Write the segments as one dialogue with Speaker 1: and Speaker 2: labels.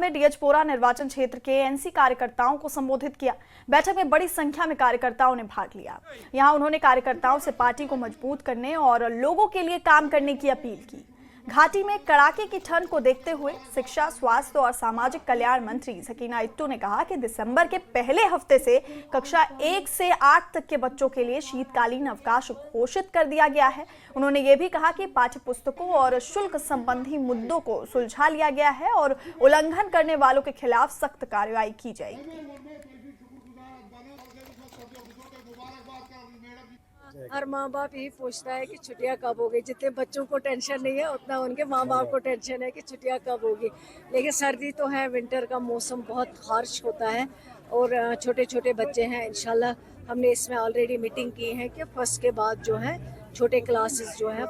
Speaker 1: में डीएचपोरा निर्वाचन क्षेत्र के एनसी कार्यकर्ताओं को संबोधित किया। बैठक में बड़ी संख्या में कार्यकर्ताओं ने भाग लिया। यहां उन्होंने कार्यकर्ताओं से पार्टी को मजबूत करने और लोगों के लिए काम करने की अपील की। घाटी में कड़ाके की ठंड को देखते हुए शिक्षा, स्वास्थ्य और सामाजिक कल्याण मंत्री सकीना इट्टू ने कहा कि दिसंबर के पहले हफ्ते से कक्षा 1 से 8 तक के बच्चों के लिए शीतकालीन अवकाश घोषित कर दिया गया है। उन्होंने ये भी कहा कि पाठ्य पुस्तकों और शुल्क संबंधी मुद्दों को सुलझा लिया गया है और उल्लंघन करने वालों के खिलाफ सख्त कार्रवाई की जाएगी।
Speaker 2: हर माँ बाप यही पूछता है कि छुट्टियाँ कब होगी। जितने बच्चों को टेंशन नहीं है उतना उनके माँ बाप को टेंशन है कि छुट्टियाँ कब होगी। लेकिन सर्दी तो है, विंटर का मौसम बहुत हार्श होता है और छोटे छोटे बच्चे हैं। इंशाल्लाह हमने इसमें ऑलरेडी मीटिंग की है कि फर्स्ट के बाद जो है छोटे क्लासेस जो है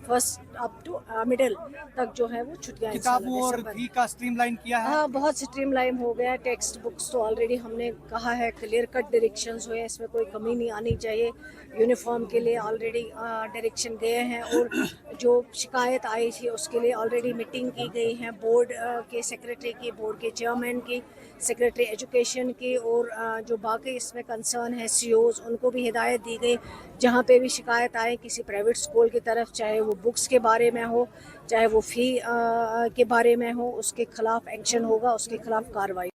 Speaker 2: फर्स्ट अप टू मिडिल तक जो है वो छुट्टियाँ
Speaker 3: किताबों और फी का स्ट्रीमलाइन किया है।
Speaker 2: हाँ, बहुत स्ट्रीमलाइन हो गया। टेक्स्ट बुक्स तो ऑलरेडी हमने कहा है, क्लियर कट डायरेक्शंस हुए, इसमें कोई कमी नहीं आनी चाहिए। यूनिफॉर्म के लिए ऑलरेडी डायरेक्शन गए हैं और जो शिकायत आई थी उसके लिए ऑलरेडी मीटिंग की गई है। बोर्ड के सेक्रेटरी की, बोर्ड के चेयरमैन की, सेक्रेटरी एजुकेशन की और जो बाकी इसमें कंसर्न है सीओज, उनको भी हिदायत दी गई जहाँ पे भी शिकायत आए किसी प्राइवेट स्कूल की तरफ, चाहे वो बुक्स के बारे में हो, चाहे वो फ़ी के बारे में हो, उसके खिलाफ एक्शन होगा, उसके खिलाफ कार्रवाई।